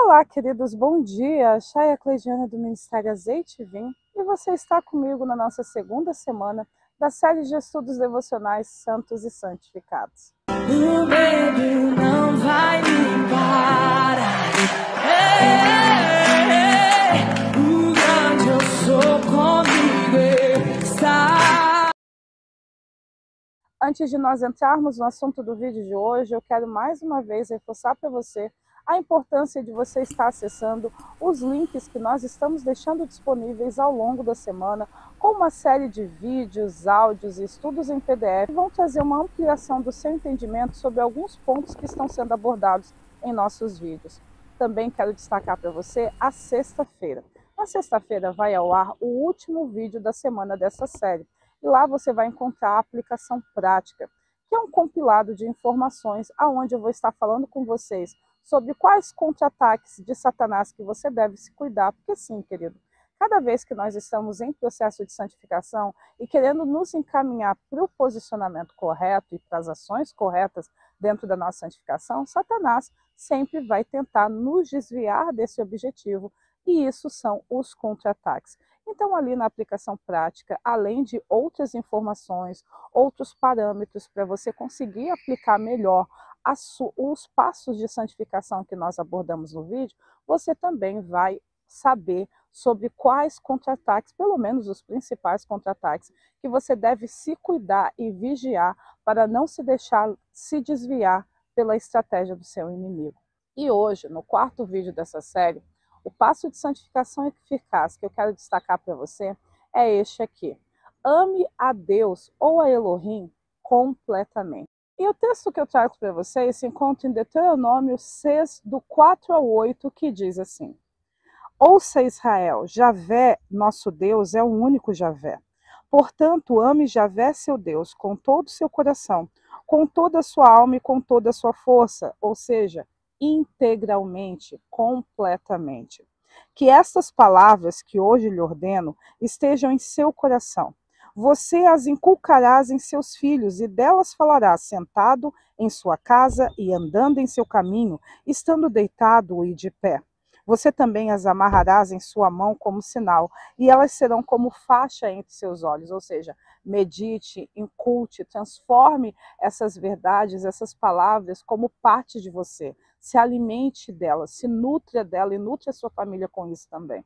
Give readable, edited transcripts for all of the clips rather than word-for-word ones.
Olá, queridos, bom dia. Chay Cleidiana do Ministério Azeite e Vinho, e você está comigo na nossa segunda semana da série de estudos devocionais Santos e Santificados. O medo não vai me parar. O grande eu sou comigo está. Antes de nós entrarmos no assunto do vídeo de hoje, eu quero mais uma vez reforçar para você a importância de você estar acessando os links que nós estamos deixando disponíveis ao longo da semana, com uma série de vídeos, áudios e estudos em PDF que vão trazer uma ampliação do seu entendimento sobre alguns pontos que estão sendo abordados em nossos vídeos. Também quero destacar para você a sexta-feira. Na sexta-feira vai ao ar o último vídeo da semana dessa série, e lá você vai encontrar a aplicação prática, que é um compilado de informações aonde eu vou estar falando com vocês sobre quais contra-ataques de Satanás que você deve se cuidar, porque sim, querido, cada vez que nós estamos em processo de santificação e querendo nos encaminhar para o posicionamento correto e para as ações corretas dentro da nossa santificação, Satanás sempre vai tentar nos desviar desse objetivo, e isso são os contra-ataques. Então, ali na aplicação prática, além de outras informações, outros parâmetros para você conseguir aplicar melhor os passos de santificação que nós abordamos no vídeo, você também vai saber sobre quais contra-ataques, pelo menos os principais contra-ataques, que você deve se cuidar e vigiar para não se deixar se desviar pela estratégia do seu inimigo. E hoje, no quarto vídeo dessa série, o passo de santificação eficaz que eu quero destacar para você é este aqui. Ame a Deus ou a Elohim completamente. E o texto que eu trago para vocês se encontra em Deuteronômio 6, do 4 ao 8, que diz assim: Ouça, Israel, Javé, nosso Deus, é o único Javé. Portanto, ame Javé, seu Deus, com todo o seu coração, com toda a sua alma e com toda a sua força, ou seja, integralmente, completamente. Que estas palavras que hoje lhe ordeno estejam em seu coração. Você as inculcarás em seus filhos, e delas falarás sentado em sua casa e andando em seu caminho, estando deitado e de pé. Você também as amarrarás em sua mão como sinal, e elas serão como faixa entre seus olhos, ou seja, medite, inculte, transforme essas verdades, essas palavras como parte de você. Se alimente dela, se nutra dela e nutre a sua família com isso também.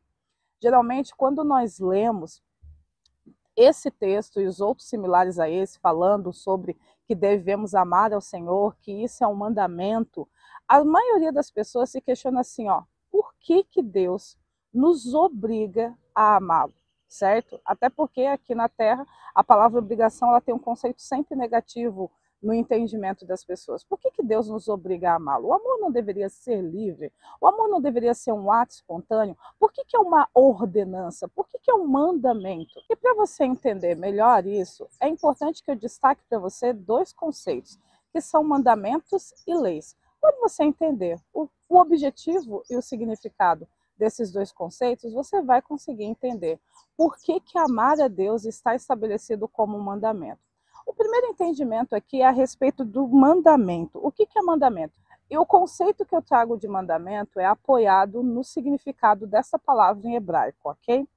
Geralmente, quando nós lemos esse texto e os outros similares a esse, falando sobre que devemos amar ao Senhor, que isso é um mandamento, a maioria das pessoas se questiona assim, por que Deus nos obriga a amá-lo, certo? Até porque aqui na Terra a palavra obrigação ela tem um conceito sempre negativo no entendimento das pessoas. Por que Deus nos obriga a amá-lo? O amor não deveria ser livre? O amor não deveria ser um ato espontâneo? Por que é uma ordenança? Por que é um mandamento? E para você entender melhor isso, é importante que eu destaque para você dois conceitos, que são mandamentos e leis. Quando você entender o objetivo e o significado desses dois conceitos, você vai conseguir entender por que amar a Deus está estabelecido como um mandamento. O primeiro entendimento aqui é a respeito do mandamento. O que é mandamento? E o conceito que eu trago de mandamento é apoiado no significado dessa palavra em hebraico, ok?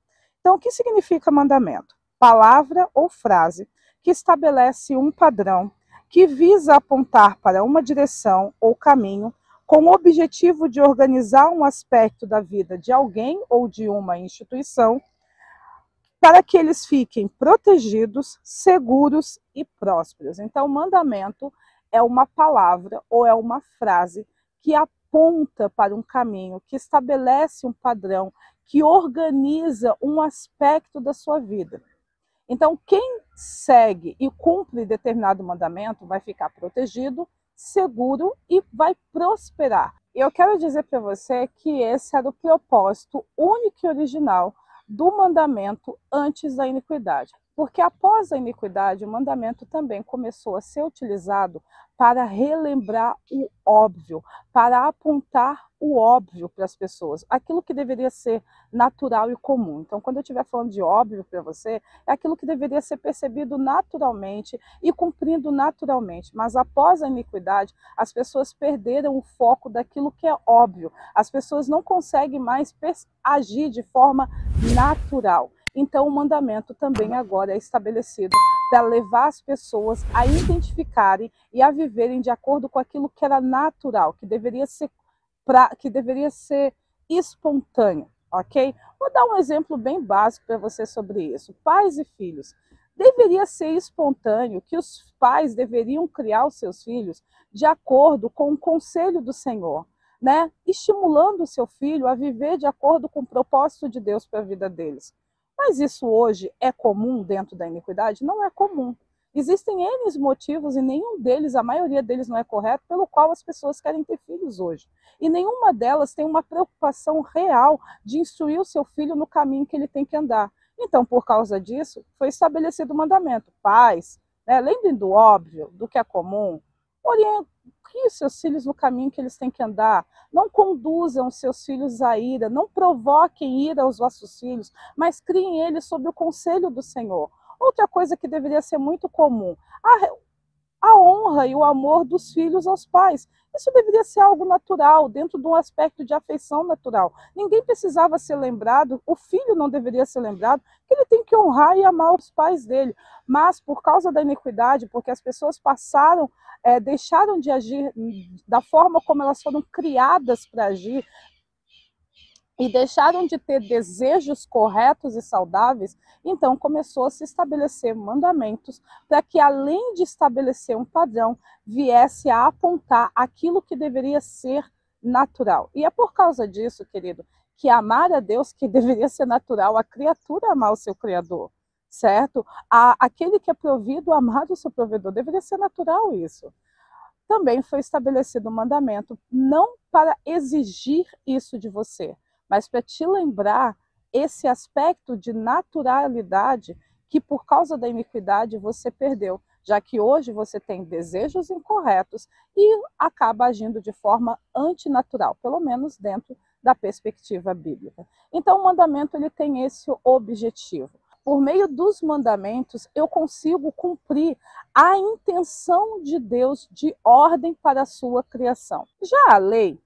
Então, o que significa mandamento? Palavra ou frase que estabelece um padrão que visa apontar para uma direção ou caminho com o objetivo de organizar um aspecto da vida de alguém ou de uma instituição para que eles fiquem protegidos, seguros e prósperos. Então, mandamento é uma palavra ou é uma frase que aponta para um caminho, que estabelece um padrão, que organiza um aspecto da sua vida. Então, quem segue e cumpre determinado mandamento vai ficar protegido, seguro e vai prosperar. E eu quero dizer para você que esse era o propósito único e original do mandamento antes da iniquidade. Porque após a iniquidade, o mandamento também começou a ser utilizado para relembrar o óbvio, para apontar o óbvio para as pessoas, aquilo que deveria ser natural e comum. Então, quando eu estiver falando de óbvio para você, é aquilo que deveria ser percebido naturalmente e cumprindo naturalmente. Mas após a iniquidade, as pessoas perderam o foco daquilo que é óbvio. As pessoas não conseguem mais agir de forma natural. Então, o mandamento também agora é estabelecido para levar as pessoas a identificarem e a viverem de acordo com aquilo que era natural, que deveria ser espontâneo, ok? Vou dar um exemplo bem básico para você sobre isso. Pais e filhos. Deveria ser espontâneo que os pais deveriam criar os seus filhos de acordo com o conselho do Senhor, né? Estimulando o seu filho a viver de acordo com o propósito de Deus para a vida deles. Mas isso hoje é comum dentro da iniquidade? Não é comum. Existem N motivos e nenhum deles, a maioria deles não é correto, pelo qual as pessoas querem ter filhos hoje. E nenhuma delas tem uma preocupação real de instruir o seu filho no caminho que ele tem que andar. Então, por causa disso, foi estabelecido o mandamento. Pais, né, lembrem do óbvio, do que é comum, criem seus filhos no caminho que eles têm que andar. Não conduzam seus filhos à ira, não provoquem ira aos vossos filhos, mas criem eles sob o conselho do Senhor. Outra coisa que deveria ser muito comum, a honra e o amor dos filhos aos pais. Isso deveria ser algo natural, dentro de um aspecto de afeição natural. Ninguém precisava ser lembrado, o filho não deveria ser lembrado, que ele tem que honrar e amar os pais dele. Mas por causa da iniquidade, porque as pessoas deixaram de agir da forma como elas foram criadas para agir, e deixaram de ter desejos corretos e saudáveis, então começou a se estabelecer mandamentos para que, além de estabelecer um padrão, viesse a apontar aquilo que deveria ser natural. E é por causa disso, querido, que amar a Deus, que deveria ser natural, a criatura amar o seu Criador, certo? Aquele que é provido amar o seu provedor, deveria ser natural isso. Também foi estabelecido um mandamento, não para exigir isso de você, mas para te lembrar esse aspecto de naturalidade que por causa da iniquidade você perdeu, já que hoje você tem desejos incorretos e acaba agindo de forma antinatural, pelo menos dentro da perspectiva bíblica. Então o mandamento ele tem esse objetivo. Por meio dos mandamentos eu consigo cumprir a intenção de Deus de ordem para a sua criação. Já a lei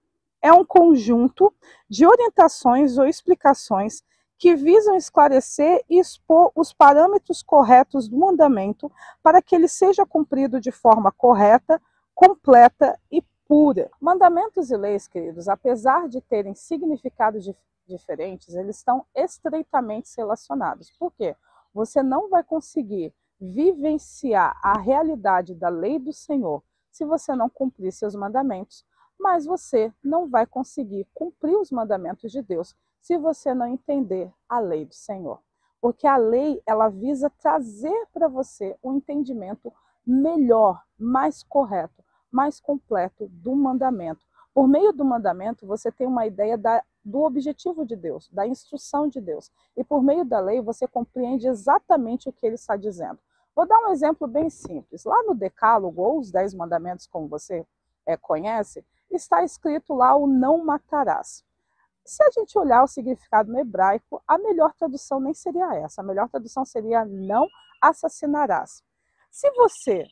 é um conjunto de orientações ou explicações que visam esclarecer e expor os parâmetros corretos do mandamento para que ele seja cumprido de forma correta, completa e pura. Mandamentos e leis, queridos, apesar de terem significados diferentes, eles estão estreitamente relacionados. Por quê? Você não vai conseguir vivenciar a realidade da lei do Senhor se você não cumprir seus mandamentos, mas você não vai conseguir cumprir os mandamentos de Deus se você não entender a lei do Senhor. Porque a lei, ela visa trazer para você um entendimento melhor, mais correto, mais completo do mandamento. Por meio do mandamento, você tem uma ideia do objetivo de Deus, da instrução de Deus. E por meio da lei, você compreende exatamente o que ele está dizendo. Vou dar um exemplo bem simples. Lá no Decálogo, ou os 10 mandamentos, como você conhece, está escrito lá o não matarás. Se a gente olhar o significado no hebraico, a melhor tradução nem seria essa. A melhor tradução seria não assassinarás. Se você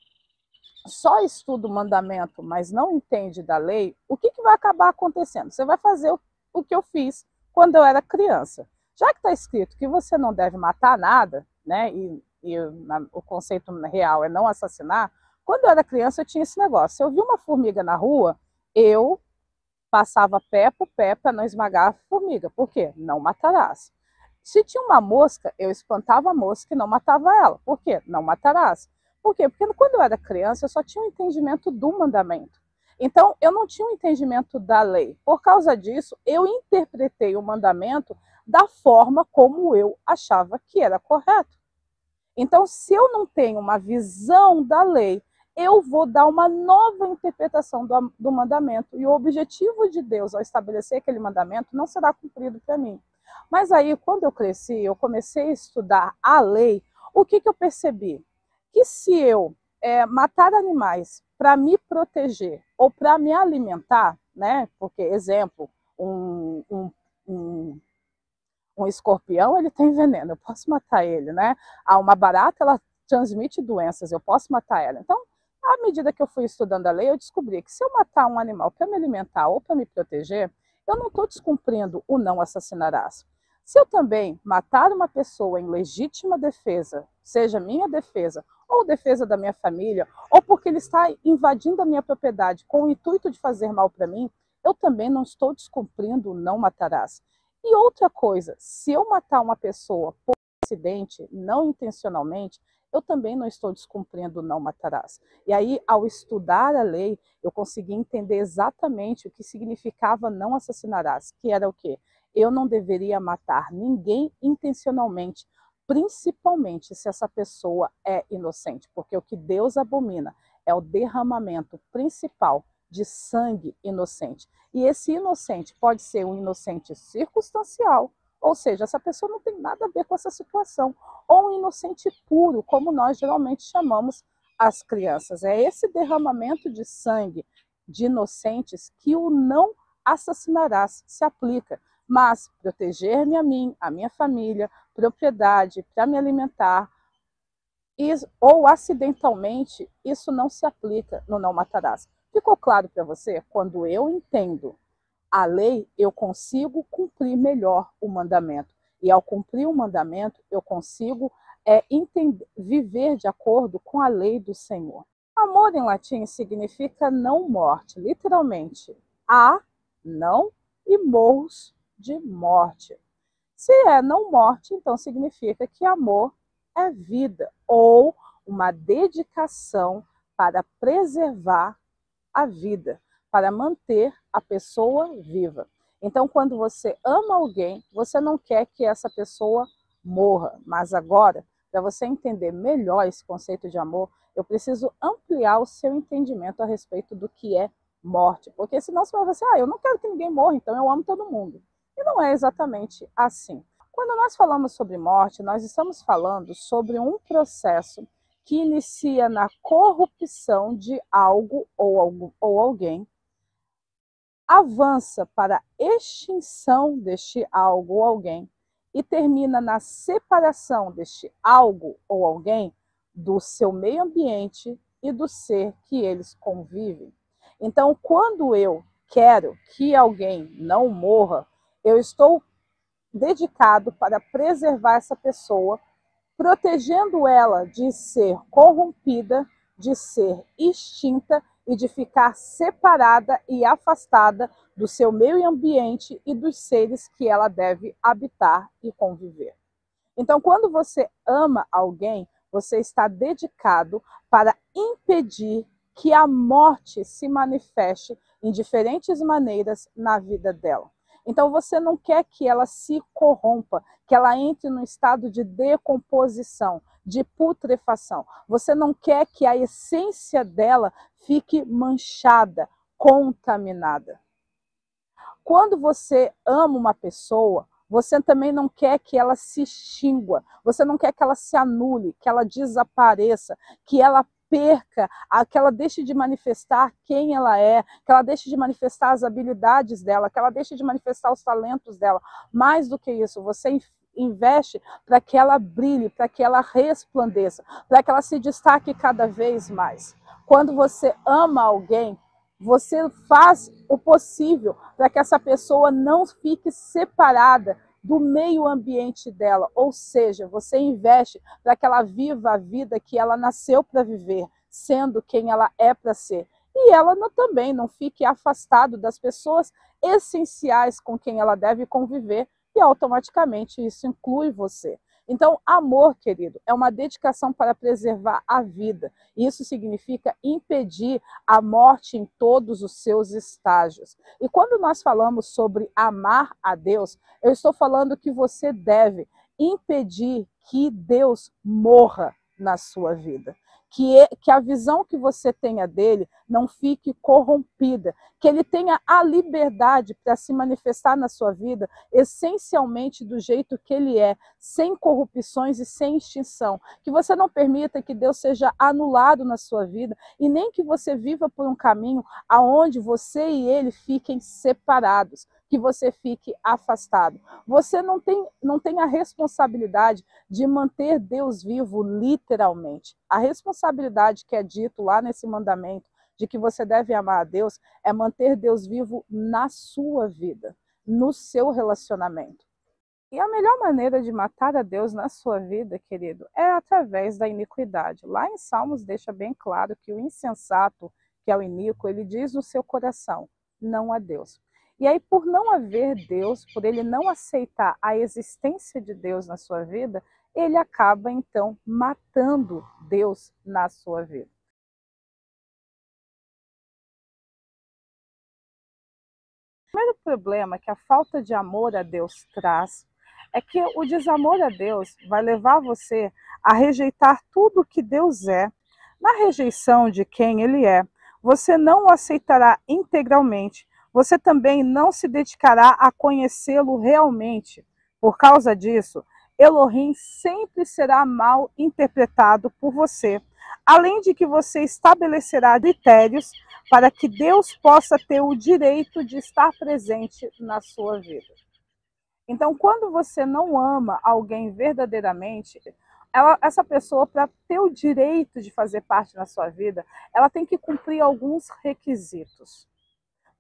só estuda o mandamento, mas não entende da lei, o que vai acabar acontecendo? Você vai fazer o que eu fiz quando eu era criança. Já que está escrito que você não deve matar nada, né? O conceito real é não assassinar, quando eu era criança eu tinha esse negócio. Se eu vi uma formiga na rua, eu passava pé por pé para não esmagar a formiga. Por quê? Não matarás. Se tinha uma mosca, eu espantava a mosca e não matava ela. Por quê? Não matarás. Por quê? Porque quando eu era criança, eu só tinha um entendimento do mandamento. Então, eu não tinha um entendimento da lei. Por causa disso, eu interpretei o mandamento da forma como eu achava que era correto. Então, se eu não tenho uma visão da lei, eu vou dar uma nova interpretação do mandamento. E o objetivo de Deus ao estabelecer aquele mandamento não será cumprido para mim. Mas aí, quando eu cresci, eu comecei a estudar a lei, O que eu percebi? Que se eu matar animais para me proteger ou para me alimentar, né? Porque, exemplo, um escorpião, ele tem veneno, eu posso matar ele, né? Uma barata, ela transmite doenças, eu posso matar ela. Então, à medida que eu fui estudando a lei, eu descobri que se eu matar um animal para me alimentar ou para me proteger, eu não estou descumprindo o não assassinarás. Se eu também matar uma pessoa em legítima defesa, seja minha defesa ou defesa da minha família, ou porque ele está invadindo a minha propriedade com o intuito de fazer mal para mim, eu também não estou descumprindo o não matarás. E outra coisa, se eu matar uma pessoa por acidente, não intencionalmente, eu também não estou descumprindo o não matarás. E aí, ao estudar a lei, eu consegui entender exatamente o que significava não assassinarás, que era o quê? Eu não deveria matar ninguém intencionalmente, principalmente se essa pessoa é inocente, porque o que Deus abomina é o derramamento principal de sangue inocente. E esse inocente pode ser um inocente circunstancial, ou seja, essa pessoa não tem nada a ver com essa situação, ou um inocente puro, como nós geralmente chamamos as crianças. É esse derramamento de sangue de inocentes que o não assassinarás se aplica. Mas proteger-me a mim, a minha família, propriedade, para me alimentar, ou acidentalmente, isso não se aplica no não matarás. Ficou claro para você? Quando eu entendo a lei, eu consigo cumprir melhor o mandamento. E ao cumprir o mandamento, eu consigo viver de acordo com a lei do Senhor. Amor em latim significa não morte, literalmente. A, não, e mors, de morte. Se é não morte, então significa que amor é vida, ou uma dedicação para preservar a vida, para manter a pessoa viva. Então, quando você ama alguém, você não quer que essa pessoa morra. Mas agora, para você entender melhor esse conceito de amor, eu preciso ampliar o seu entendimento a respeito do que é morte. Porque senão você vai dizer, eu não quero que ninguém morra, então eu amo todo mundo. E não é exatamente assim. Quando nós falamos sobre morte, nós estamos falando sobre um processo que inicia na corrupção de algo ou alguém, avança para a extinção deste algo ou alguém e termina na separação deste algo ou alguém do seu meio ambiente e do ser que eles convivem. Então, quando eu quero que alguém não morra, eu estou dedicado para preservar essa pessoa, protegendo ela de ser corrompida, de ser extinta e de ficar separada e afastada do seu meio ambiente e dos seres que ela deve habitar e conviver. Então, quando você ama alguém, você está dedicado para impedir que a morte se manifeste em diferentes maneiras na vida dela. Então, você não quer que ela se corrompa, que ela entre num estado de decomposição, de putrefação. Você não quer que a essência dela fique manchada, contaminada. Quando você ama uma pessoa, você também não quer que ela se extingua, você não quer que ela se anule, que ela desapareça, que ela perca, que ela deixe de manifestar quem ela é, que ela deixe de manifestar as habilidades dela, que ela deixe de manifestar os talentos dela. Mais do que isso, você investe para que ela brilhe, para que ela resplandeça, para que ela se destaque cada vez mais. Quando você ama alguém, você faz o possível para que essa pessoa não fique separada do meio ambiente dela, ou seja, você investe para que ela viva a vida que ela nasceu para viver, sendo quem ela é para ser. E ela também não fique afastada das pessoas essenciais com quem ela deve conviver, e automaticamente isso inclui você. Então, amor, querido, é uma dedicação para preservar a vida. Isso significa impedir a morte em todos os seus estágios. E quando nós falamos sobre amar a Deus, eu estou falando que você deve impedir que Deus morra na sua vida. que a visão que você tenha dele não fique corrompida, que ele tenha a liberdade para se manifestar na sua vida essencialmente do jeito que ele é, sem corrupções e sem extinção. Que você não permita que Deus seja anulado na sua vida e nem que você viva por um caminho aonde você e ele fiquem separados, que você fique afastado. Você não tem a responsabilidade de manter Deus vivo literalmente. A responsabilidade que é dito lá nesse mandamento de que você deve amar a Deus é manter Deus vivo na sua vida, no seu relacionamento. E a melhor maneira de matar a Deus na sua vida, querido, é através da iniquidade. Lá em Salmos deixa bem claro que o insensato, que é o iníquo, ele diz no seu coração, não há Deus. E aí, por não haver Deus, por ele não aceitar a existência de Deus na sua vida, ele acaba, então, matando Deus na sua vida. O primeiro problema que a falta de amor a Deus traz é que o desamor a Deus vai levar você a rejeitar tudo que Deus é. Na rejeição de quem Ele é, você não o aceitará integralmente. Você também não se dedicará a conhecê-lo realmente. Por causa disso, Elohim sempre será mal interpretado por você, além de que você estabelecerá critérios para que Deus possa ter o direito de estar presente na sua vida. Então, quando você não ama alguém verdadeiramente, essa pessoa, para ter o direito de fazer parte na sua vida, ela tem que cumprir alguns requisitos.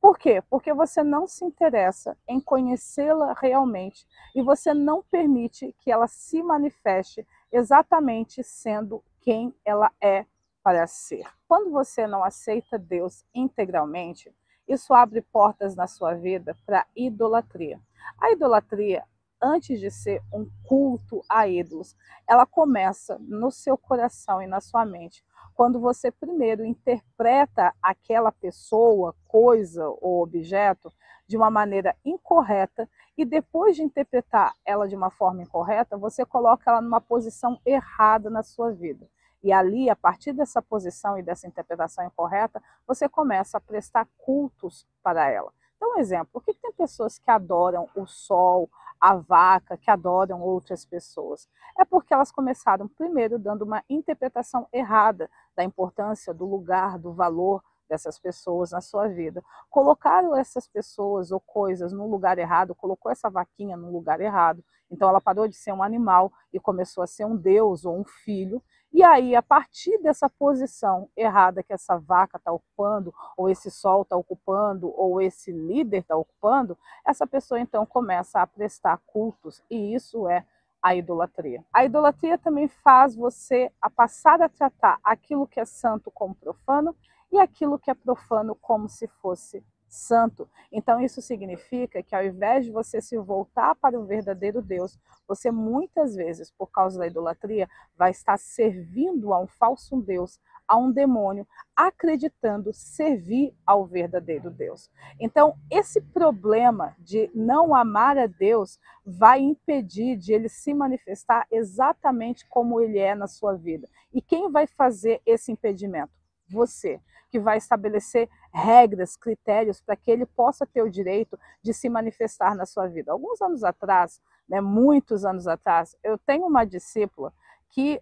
Por quê? Porque você não se interessa em conhecê-la realmente e você não permite que ela se manifeste exatamente sendo quem ela é para ser. Quando você não aceita Deus integralmente, isso abre portas na sua vida para idolatria. A idolatria, antes de ser um culto a ídolos, ela começa no seu coração e na sua mente, quando você primeiro interpreta aquela pessoa, coisa ou objeto de uma maneira incorreta e depois de interpretar ela de uma forma incorreta, você coloca ela numa posição errada na sua vida. E ali, a partir dessa posição e dessa interpretação incorreta, você começa a prestar cultos para ela. Então, um exemplo, por que tem pessoas que adoram o sol, a vaca, que adoram outras pessoas? É porque elas começaram primeiro dando uma interpretação errada da importância, do lugar, do valor dessas pessoas na sua vida. Colocaram essas pessoas ou coisas no lugar errado, colocou essa vaquinha no lugar errado, então ela parou de ser um animal e começou a ser um deus ou um filho. E aí, a partir dessa posição errada que essa vaca está ocupando, ou esse sol está ocupando, ou esse líder está ocupando, essa pessoa então começa a prestar cultos, e isso é a idolatria. A idolatria também faz você a passar a tratar aquilo que é santo como profano e aquilo que é profano como se fosse santo. Então isso significa que ao invés de você se voltar para o verdadeiro Deus, você muitas vezes, por causa da idolatria, vai estar servindo a um falso Deus, a um demônio, acreditando servir ao verdadeiro Deus. Então esse problema de não amar a Deus vai impedir de ele se manifestar exatamente como ele é na sua vida. E quem vai fazer esse impedimento? Você, que vai estabelecer regras, critérios para que ele possa ter o direito de se manifestar na sua vida. Alguns anos atrás, muitos anos atrás, eu tenho uma discípula que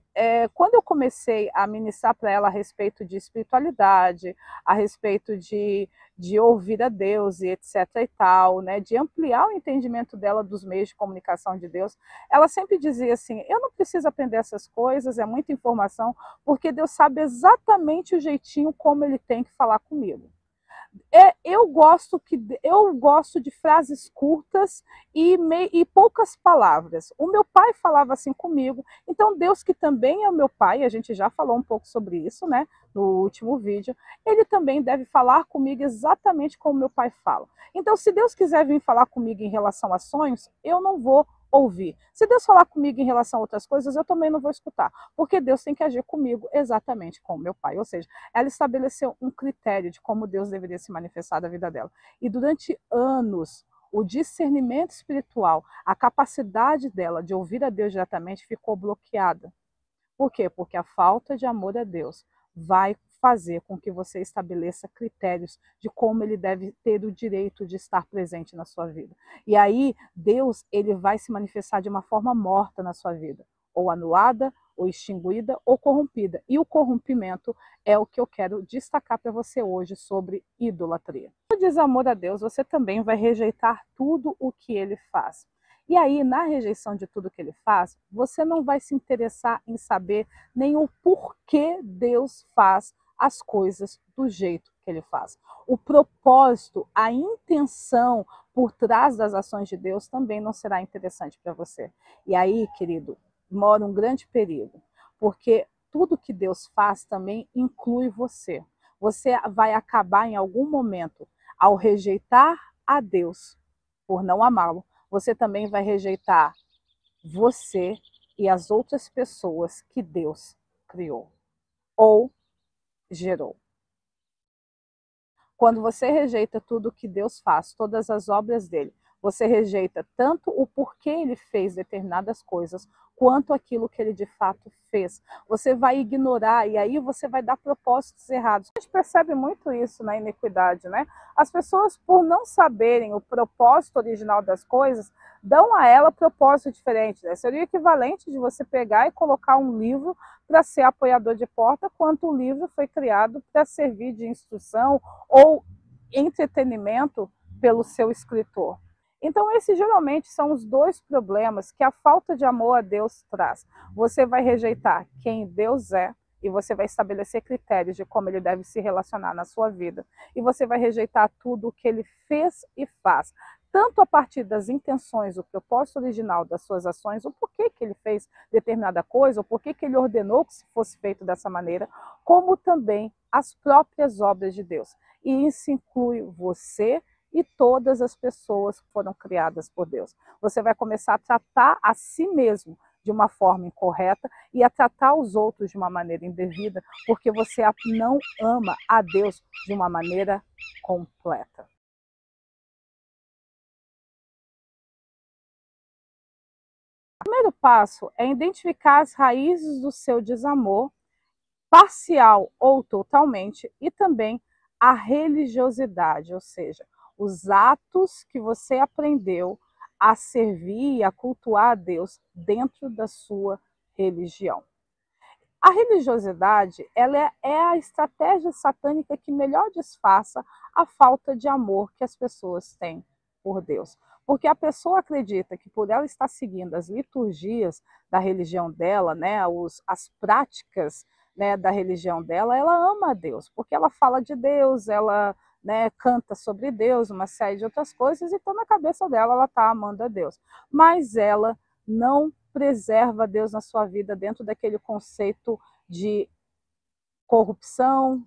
quando eu comecei a ministrar para ela a respeito de espiritualidade, a respeito de ouvir a Deus e etc e tal, de ampliar o entendimento dela dos meios de comunicação de Deus, ela sempre dizia assim, eu não preciso aprender essas coisas, é muita informação, porque Deus sabe exatamente o jeitinho como ele tem que falar comigo. Eu gosto de frases curtas e poucas palavras. O meu pai falava assim comigo, então Deus, que também é o meu pai, a gente já falou um pouco sobre isso, no último vídeo, ele também deve falar comigo exatamente como meu pai fala. Então, se Deus quiser vir falar comigo em relação a sonhos, eu não vou ouvir. Se Deus falar comigo em relação a outras coisas, eu também não vou escutar, porque Deus tem que agir comigo exatamente como meu pai. Ou seja, ela estabeleceu um critério de como Deus deveria se manifestar na vida dela. E durante anos, o discernimento espiritual, a capacidade dela de ouvir a Deus diretamente ficou bloqueada. Por quê? Porque a falta de amor a Deus vai fazer com que você estabeleça critérios de como ele deve ter o direito de estar presente na sua vida. E aí, Deus, ele vai se manifestar de uma forma morta na sua vida, ou anulada, ou extinguida, ou corrompida. E o corrompimento é o que eu quero destacar para você hoje sobre idolatria. No desamor a Deus, você também vai rejeitar tudo o que ele faz. E aí, na rejeição de tudo que ele faz, você não vai se interessar em saber nem o porquê Deus faz as coisas do jeito que ele faz. O propósito, a intenção por trás das ações de Deus também não será interessante para você. E aí, querido, mora um grande perigo, porque tudo que Deus faz também inclui você. Você vai acabar em algum momento, ao rejeitar a Deus por não amá-lo, você também vai rejeitar você e as outras pessoas que Deus criou ou gerou. Quando você rejeita tudo que Deus faz, todas as obras dele, você rejeita tanto o porquê ele fez determinadas coisas, quanto aquilo que ele de fato fez. Você vai ignorar e aí você vai dar propósitos errados. A gente percebe muito isso na iniquidade, né? As pessoas, por não saberem o propósito original das coisas, dão a ela propósito diferente, né? Seria o equivalente de você pegar e colocar um livro para ser apoiador de porta, quanto o livro foi criado para servir de instrução ou entretenimento pelo seu escritor. Então, esses geralmente são os dois problemas que a falta de amor a Deus traz. Você vai rejeitar quem Deus é e você vai estabelecer critérios de como ele deve se relacionar na sua vida. E você vai rejeitar tudo o que ele fez e faz, tanto a partir das intenções, o propósito original das suas ações, o porquê que ele fez determinada coisa, o porquê que ele ordenou que fosse feito dessa maneira, como também as próprias obras de Deus. E isso inclui você e todas as pessoas que foram criadas por Deus. Você vai começar a tratar a si mesmo de uma forma incorreta e a tratar os outros de uma maneira indevida, porque você não ama a Deus de uma maneira completa. O primeiro passo é identificar as raízes do seu desamor, parcial ou totalmente, e também a religiosidade, ou seja, os atos que você aprendeu a servir e a cultuar a Deus dentro da sua religião. A religiosidade, ela é a estratégia satânica que melhor disfarça a falta de amor que as pessoas têm por Deus. Porque a pessoa acredita que por ela estar seguindo as liturgias da religião dela, né, as práticas, né, da religião dela, ela ama a Deus, porque ela fala de Deus, ela, né, canta sobre Deus, uma série de outras coisas, então na cabeça dela ela está amando a Deus. Mas ela não preserva Deus na sua vida dentro daquele conceito de corrupção,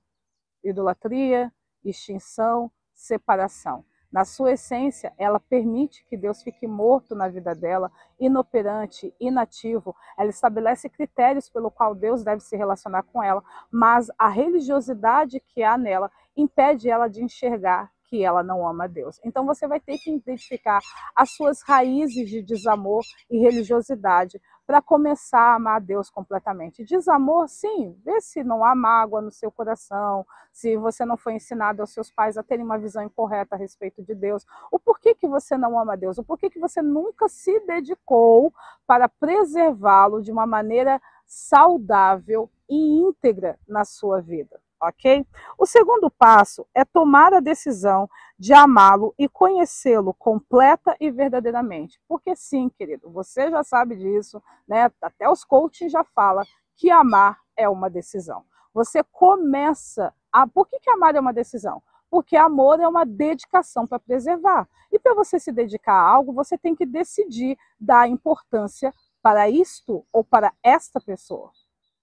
idolatria, extinção, separação. Na sua essência, ela permite que Deus fique morto na vida dela, inoperante, inativo. Ela estabelece critérios pelo qual Deus deve se relacionar com ela, mas a religiosidade que há nela impede ela de enxergar que ela não ama a Deus. Então você vai ter que identificar as suas raízes de desamor e religiosidade para começar a amar a Deus completamente. Desamor, sim, vê se não há mágoa no seu coração, se você não foi ensinado aos seus pais a terem uma visão incorreta a respeito de Deus. O porquê que você não ama a Deus? O porquê que você nunca se dedicou para preservá-lo de uma maneira saudável e íntegra na sua vida. Ok? O segundo passo é tomar a decisão de amá-lo e conhecê-lo completa e verdadeiramente. Porque sim, querido, você já sabe disso, né? Até os coaching já falam que amar é uma decisão. Você começa a... Por que amar é uma decisão? Porque amor é uma dedicação para preservar. E para você se dedicar a algo, você tem que decidir dar importância para isto ou para esta pessoa.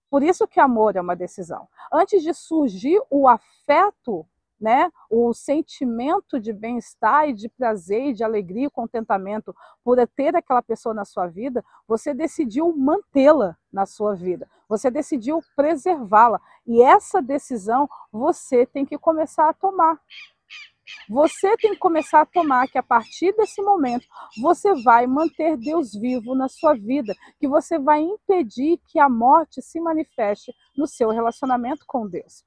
Por isso que amor é uma decisão. Antes de surgir o afeto, né, o sentimento de bem-estar e de prazer, e de alegria e contentamento por ter aquela pessoa na sua vida, você decidiu mantê-la na sua vida. Você decidiu preservá-la. E essa decisão você tem que começar a tomar. Você tem que começar a tomar que a partir desse momento você vai manter Deus vivo na sua vida, que você vai impedir que a morte se manifeste no seu relacionamento com Deus.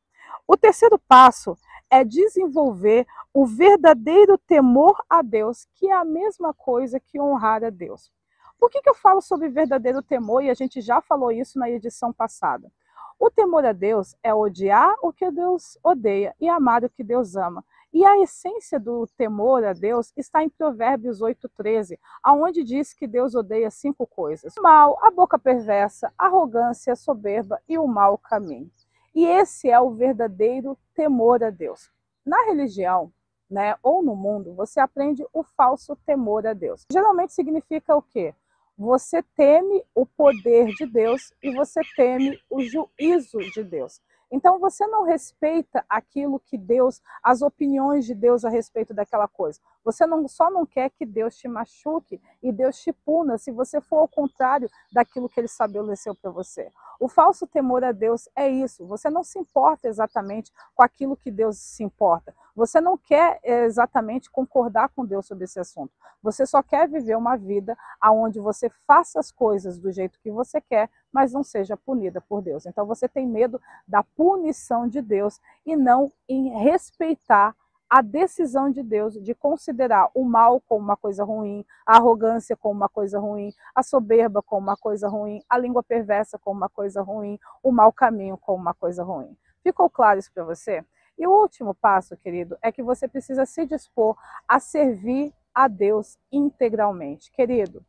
O terceiro passo é desenvolver o verdadeiro temor a Deus, que é a mesma coisa que honrar a Deus. Por que eu falo sobre verdadeiro temor e a gente já falou isso na edição passada? O temor a Deus é odiar o que Deus odeia e amar o que Deus ama. E a essência do temor a Deus está em Provérbios 8,13, aonde diz que Deus odeia 5 coisas: o mal, a boca perversa, a arrogância, a soberba e o mau caminho. E esse é o verdadeiro temor a Deus. Na religião, né, ou no mundo, você aprende o falso temor a Deus. Geralmente significa o quê? Você teme o poder de Deus e você teme o juízo de Deus. Então você não respeita aquilo que Deus, as opiniões de Deus a respeito daquela coisa. Você só não quer que Deus te machuque e Deus te puna se você for ao contrário daquilo que Ele estabeleceu para você. O falso temor a Deus é isso. Você não se importa exatamente com aquilo que Deus se importa. Você não quer exatamente concordar com Deus sobre esse assunto. Você só quer viver uma vida onde você faça as coisas do jeito que você quer, mas não seja punida por Deus. Então você tem medo da punição de Deus e não em respeitar a decisão de Deus de considerar o mal como uma coisa ruim, a arrogância como uma coisa ruim, a soberba como uma coisa ruim, a língua perversa como uma coisa ruim, o mau caminho como uma coisa ruim. Ficou claro isso para você? E o último passo, querido, é que você precisa se dispor a servir a Deus integralmente. Querido,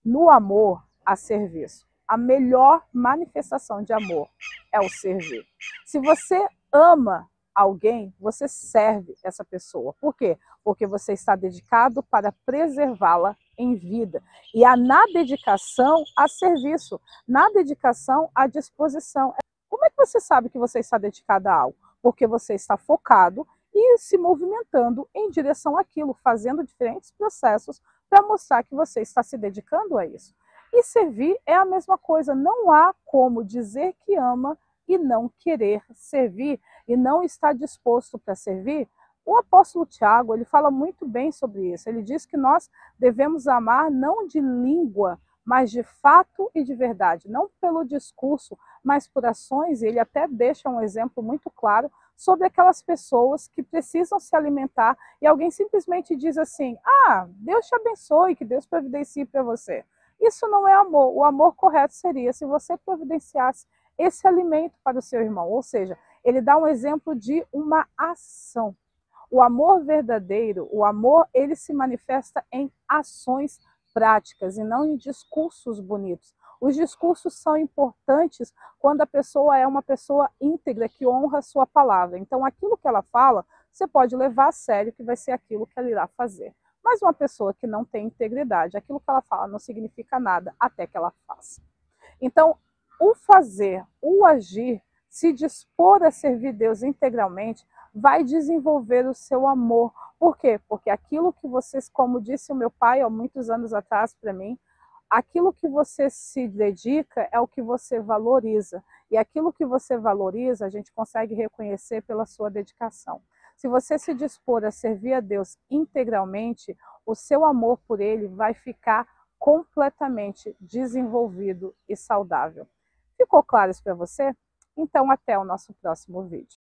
no amor, há serviço. A melhor manifestação de amor é o servir. Se você ama alguém, você serve essa pessoa. Por quê? Porque você está dedicado para preservá-la em vida. E há na dedicação a serviço, na dedicação à disposição. Como é que você sabe que você está dedicado a algo? Porque você está focado e se movimentando em direção àquilo, fazendo diferentes processos para mostrar que você está se dedicando a isso. E servir é a mesma coisa, não há como dizer que ama e não querer servir, e não estar disposto para servir. O apóstolo Tiago, ele fala muito bem sobre isso, ele diz que nós devemos amar não de língua, mas de fato e de verdade, não pelo discurso, mas por ações. Ele até deixa um exemplo muito claro sobre aquelas pessoas que precisam se alimentar e alguém simplesmente diz assim: ah, Deus te abençoe, que Deus providencie para você. Isso não é amor. O amor correto seria se você providenciasse esse alimento para o seu irmão. Ou seja, ele dá um exemplo de uma ação. O amor verdadeiro, o amor, ele se manifesta em ações práticas e não em discursos bonitos. Os discursos são importantes quando a pessoa é uma pessoa íntegra, que honra a sua palavra. Então, aquilo que ela fala, você pode levar a sério, que vai ser aquilo que ela irá fazer. Mas uma pessoa que não tem integridade, aquilo que ela fala não significa nada até que ela faça. Então, o fazer, o agir, se dispor a servir Deus integralmente, vai desenvolver o seu amor. Por quê? Porque aquilo que vocês, como disse o meu pai há muitos anos atrás para mim, aquilo que você se dedica é o que você valoriza. E aquilo que você valoriza, a gente consegue reconhecer pela sua dedicação. Se você se dispor a servir a Deus integralmente, o seu amor por Ele vai ficar completamente desenvolvido e saudável. Ficou claro isso para você? Então, até o nosso próximo vídeo.